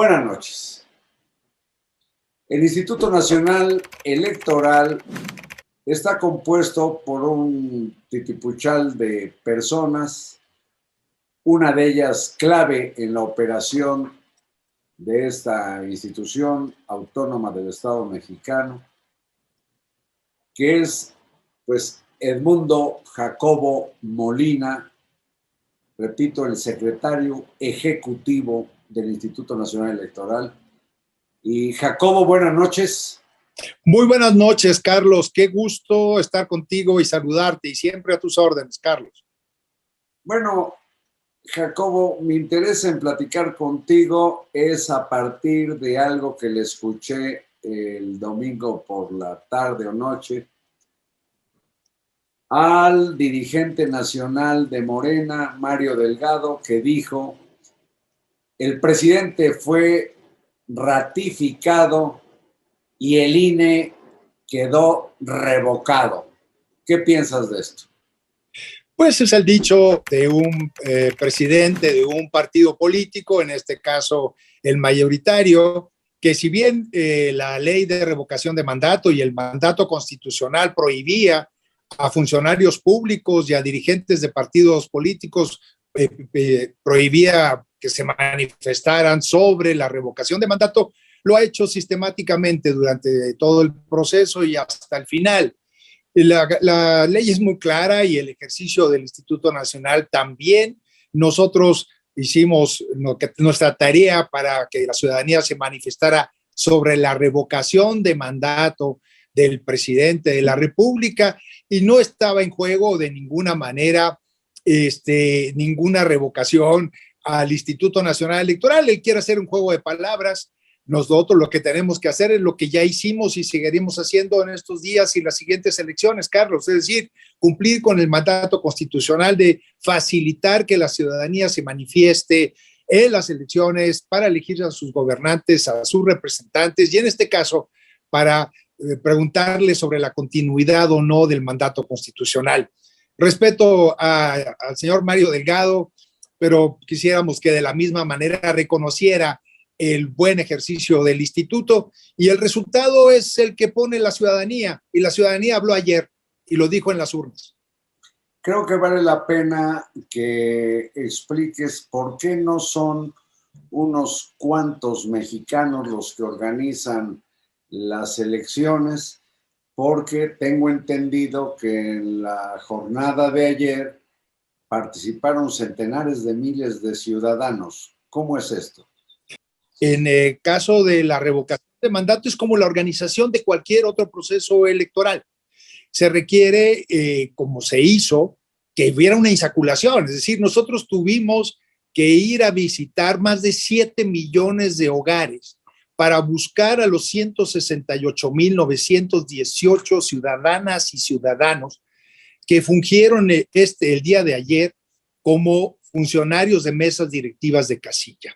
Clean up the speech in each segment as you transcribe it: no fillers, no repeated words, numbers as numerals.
Buenas noches. El Instituto Nacional Electoral está compuesto por un titipuchal de personas, una de ellas clave en la operación de esta institución autónoma del Estado mexicano, que es, pues, Edmundo Jacobo Molina, repito, el secretario ejecutivo del Instituto Nacional Electoral. Y Jacobo, buenas noches. Muy buenas noches, Carlos. Qué gusto estar contigo y saludarte, y siempre a tus órdenes, Carlos. Bueno, Jacobo, mi interés en platicar contigo es a partir de algo que le escuché el domingo por la tarde o noche al dirigente nacional de Morena, Mario Delgado, que dijo: el presidente fue ratificado y el INE quedó revocado. ¿Qué piensas de esto? Pues es el dicho de un presidente de un partido político, en este caso el mayoritario, que si bien la ley de revocación de mandato y el mandato constitucional prohibía a funcionarios públicos y a dirigentes de partidos políticos, prohibía que se manifestaran sobre la revocación de mandato, lo ha hecho sistemáticamente durante todo el proceso y hasta el final. La ley es muy clara y el ejercicio del Instituto Nacional también. Nosotros hicimos nuestra tarea para que la ciudadanía se manifestara sobre la revocación de mandato del presidente de la República, y no estaba en juego de ninguna manera ninguna revocación al Instituto Nacional Electoral. Él quiere hacer un juego de palabras. Nosotros lo que tenemos que hacer es lo que ya hicimos y seguiremos haciendo en estos días y las siguientes elecciones, Carlos, es decir, cumplir con el mandato constitucional de facilitar que la ciudadanía se manifieste en las elecciones para elegir a sus gobernantes, a sus representantes, y en este caso para preguntarle sobre la continuidad o no del mandato constitucional. Respeto al señor Mario Delgado, pero quisiéramos que de la misma manera reconociera el buen ejercicio del instituto, y el resultado es el que pone la ciudadanía, y la ciudadanía habló ayer y lo dijo en las urnas. Creo que vale la pena que expliques por qué no son unos cuantos mexicanos los que organizan las elecciones, porque tengo entendido que en la jornada de ayer participaron centenares de miles de ciudadanos. ¿Cómo es esto? En el caso de la revocación de mandato es como la organización de cualquier otro proceso electoral. Se requiere, como se hizo, que hubiera una insaculación. Es decir, nosotros tuvimos que ir a visitar más de 7 millones de hogares para buscar a los 168,918 ciudadanas y ciudadanos que fungieron el día de ayer como funcionarios de mesas directivas de casilla.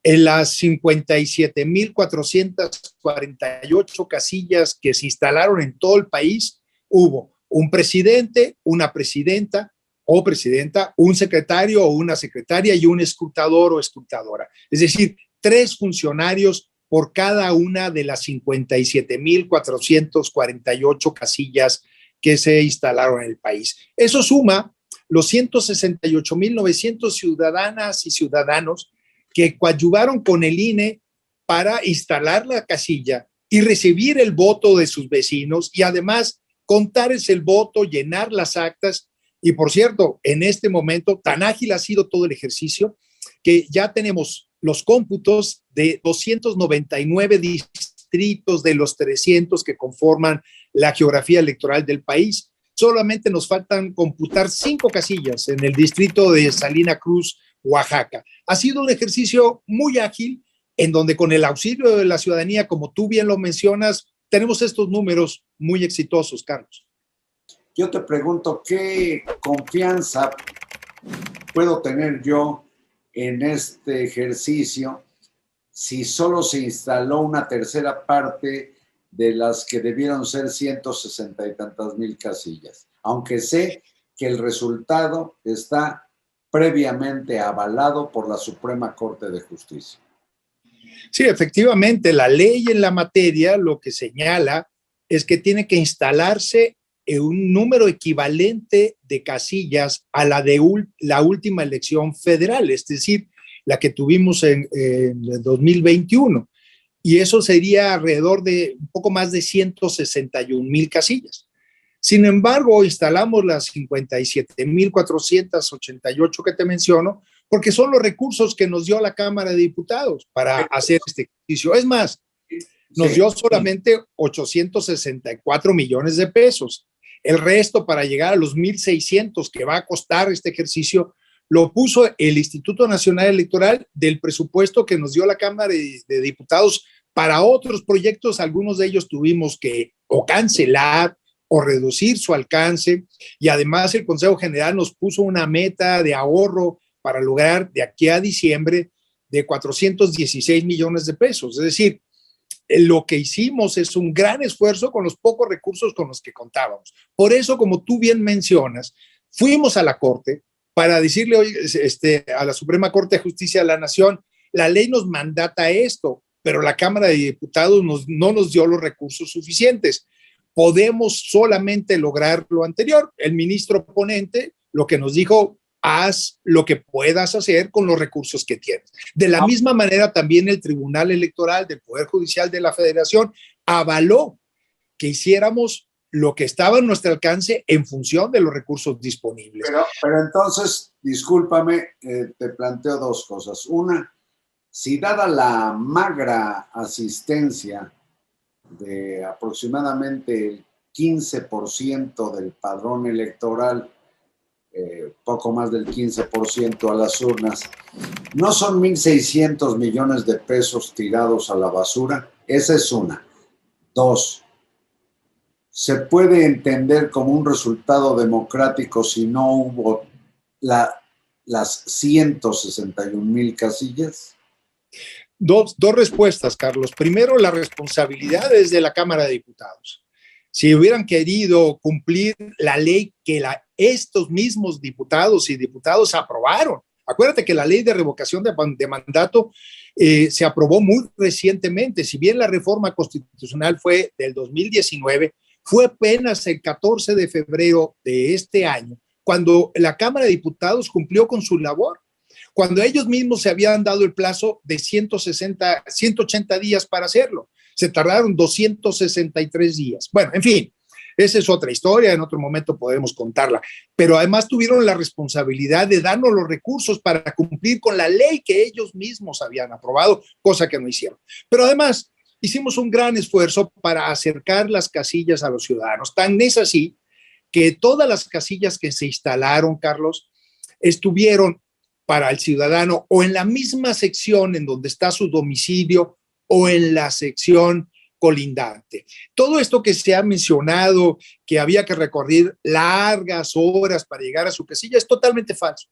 En las 57,448 casillas que se instalaron en todo el país, hubo un presidente, una presidenta o presidenta, un secretario o una secretaria y un escrutador o escrutadora. Es decir, 3 funcionarios por cada una de las 57,448 casillas que se instalaron en el país. Eso suma los 168,900 ciudadanas y ciudadanos que coadyuvaron con el INE para instalar la casilla y recibir el voto de sus vecinos, y además contarles el voto, llenar las actas. Y por cierto, en este momento tan ágil ha sido todo el ejercicio que ya tenemos los cómputos de 299 distritos de los 300 que conforman la geografía electoral del país. Solamente nos faltan computar 5 casillas en el distrito de Salina Cruz, Oaxaca. Ha sido un ejercicio muy ágil, en donde con el auxilio de la ciudadanía, como tú bien lo mencionas, tenemos estos números muy exitosos, Carlos. Yo te pregunto, ¿qué confianza puedo tener yo en este ejercicio si solo se instaló una tercera parte de las que debieron ser 160 y tantas mil casillas? Aunque sé que el resultado está previamente avalado por la Suprema Corte de Justicia. Sí, efectivamente, la ley en la materia lo que señala es que tiene que instalarse un número equivalente de casillas a la de la última elección federal, es decir, la que tuvimos en 2021. Y eso sería alrededor de un poco más de 161,000 casillas. Sin embargo, instalamos las 57,488 que te menciono, porque son los recursos que nos dio la Cámara de Diputados para hacer este ejercicio. Es más, nos dio solamente 864 millones de pesos. El resto, para llegar a los 1,600 que va a costar este ejercicio, lo puso el Instituto Nacional Electoral del presupuesto que nos dio la Cámara de Diputados para otros proyectos. Algunos de ellos tuvimos que o cancelar o reducir su alcance, y además el Consejo General nos puso una meta de ahorro para lograr de aquí a diciembre de 416 millones de pesos. Es decir, lo que hicimos es un gran esfuerzo con los pocos recursos con los que contábamos. Por eso, como tú bien mencionas, fuimos a la Corte para decirle hoy a la Suprema Corte de Justicia de la Nación, la ley nos mandata esto, pero la Cámara de Diputados no nos dio los recursos suficientes. Podemos solamente lograr lo anterior. El ministro ponente lo que nos dijo: haz lo que puedas hacer con los recursos que tienes. De la misma manera, también el Tribunal Electoral del Poder Judicial de la Federación avaló que hiciéramos lo que estaba a nuestro alcance en función de los recursos disponibles. Pero entonces, discúlpame, te planteo dos cosas. Una, si dada la magra asistencia de aproximadamente el 15% del padrón electoral, poco más del 15% a las urnas, ¿no son 1,600 millones de pesos tirados a la basura? Esa es una. Dos, ¿se puede entender como un resultado democrático si no hubo las 161,000 casillas? Dos respuestas, Carlos. Primero, la responsabilidad es de la Cámara de Diputados. Si hubieran querido cumplir la ley que estos mismos diputados y diputadas aprobaron, acuérdate que la ley de revocación de mandato se aprobó muy recientemente. Si bien la reforma constitucional fue del 2019, fue apenas el 14 de febrero de este año cuando la Cámara de Diputados cumplió con su labor, cuando ellos mismos se habían dado el plazo de 180 días para hacerlo. Se tardaron 263 días. Bueno, en fin, esa es otra historia, en otro momento podemos contarla. Pero además tuvieron la responsabilidad de darnos los recursos para cumplir con la ley que ellos mismos habían aprobado, cosa que no hicieron. Pero además hicimos un gran esfuerzo para acercar las casillas a los ciudadanos. Tan es así que todas las casillas que se instalaron, Carlos, estuvieron para el ciudadano o en la misma sección en donde está su domicilio o en la sección colindante. Todo esto que se ha mencionado, que había que recorrer largas horas para llegar a su casilla, es totalmente falso.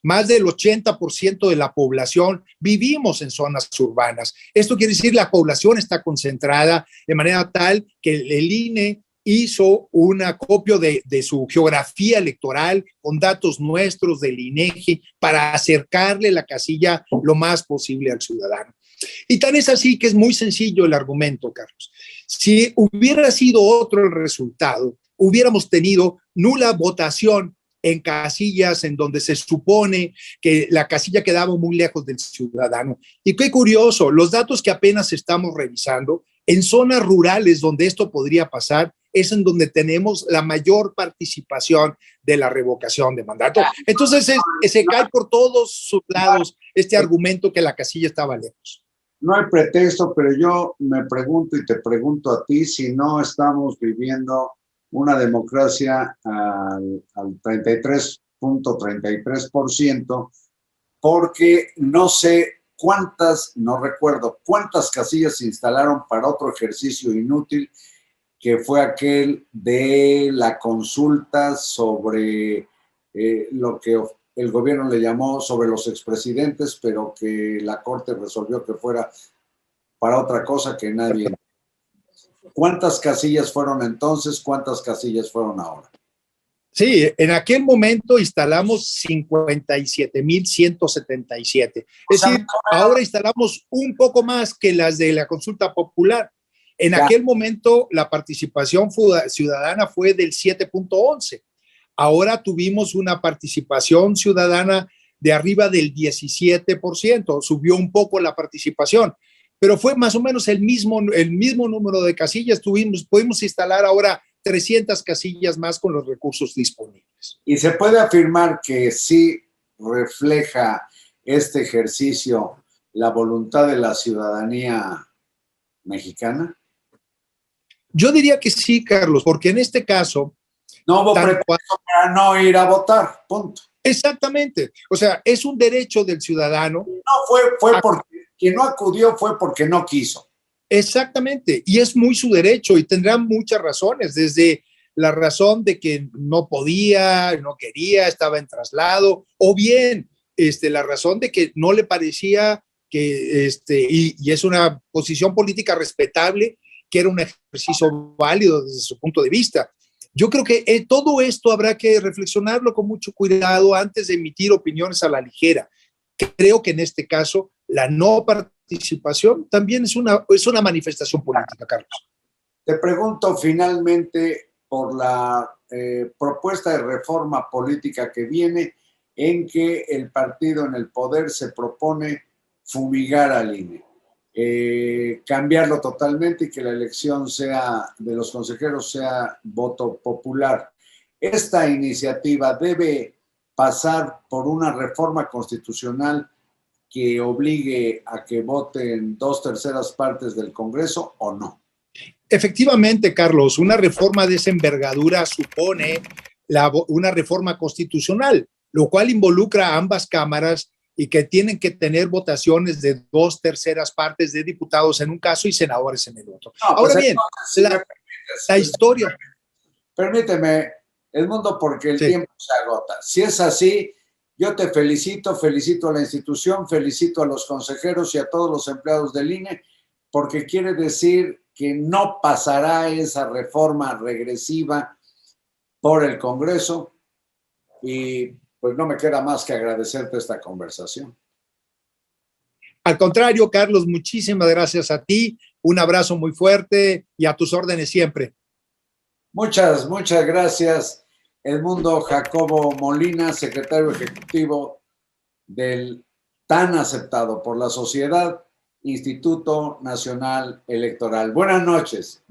Más del 80% de la población vivimos en zonas urbanas. Esto quiere decir que la población está concentrada de manera tal que el INE hizo un acopio de su geografía electoral con datos nuestros del INEGI para acercarle la casilla lo más posible al ciudadano. Y tan es así que es muy sencillo el argumento, Carlos. Si hubiera sido otro el resultado, hubiéramos tenido nula votación en casillas en donde se supone que la casilla quedaba muy lejos del ciudadano. Y qué curioso, los datos que apenas estamos revisando, en zonas rurales donde esto podría pasar, es en donde tenemos la mayor participación de la revocación de mandato. Entonces se cae por todos sus lados este argumento que la casilla estaba lejos. No hay pretexto, pero yo me pregunto y te pregunto a ti si no estamos viviendo una democracia al 33.33%, porque no sé no recuerdo cuántas casillas se instalaron para otro ejercicio inútil, que fue aquel de la consulta sobre lo que el gobierno le llamó sobre los expresidentes, pero que la Corte resolvió que fuera para otra cosa que nadie. ¿Cuántas casillas fueron entonces? ¿Cuántas casillas fueron ahora? Sí, en aquel momento instalamos 57,177. Es decir, ahora instalamos un poco más que las de la consulta popular. En aquel momento la participación ciudadana fue del 7,11. Ahora tuvimos una participación ciudadana de arriba del 17%. Subió un poco la participación, pero fue más o menos el mismo número de casillas. Pudimos instalar ahora 300 casillas más con los recursos disponibles. ¿Y se puede afirmar que sí refleja este ejercicio la voluntad de la ciudadanía mexicana? Yo diría que sí, Carlos, porque en este caso... No hubo pretexto para no ir a votar, punto. Exactamente. O sea, es un derecho del ciudadano. No fue porque quien no acudió fue porque no quiso. Exactamente. Y es muy su derecho y tendrá muchas razones, desde la razón de que no podía, no quería, estaba en traslado, o bien la razón de que no le parecía que, y es una posición política respetable, que era un ejercicio válido desde su punto de vista. Yo creo que todo esto habrá que reflexionarlo con mucho cuidado antes de emitir opiniones a la ligera. Creo que en este caso la no participación también es una manifestación política, Carlos. Te pregunto finalmente por la propuesta de reforma política que viene, en que el partido en el poder se propone fumigar al INE. Cambiarlo totalmente y que la elección de los consejeros sea voto popular. Esta iniciativa debe pasar por una reforma constitucional que obligue a que voten 2/3 partes del Congreso o no. Efectivamente, Carlos, una reforma de esa envergadura supone una reforma constitucional, lo cual involucra a ambas cámaras y que tienen que tener votaciones de 2/3 partes de diputados en un caso y senadores en el otro. No, ahora pues bien, la historia... Permíteme, Edmundo, porque el tiempo se agota. Si es así, yo te felicito a la institución, felicito a los consejeros y a todos los empleados del INE, porque quiere decir que no pasará esa reforma regresiva por el Congreso y pues no me queda más que agradecerte esta conversación. Al contrario, Carlos, muchísimas gracias a ti, un abrazo muy fuerte y a tus órdenes siempre. Muchas gracias, Edmundo Jacobo Molina, secretario ejecutivo del tan aceptado por la sociedad Instituto Nacional Electoral. Buenas noches.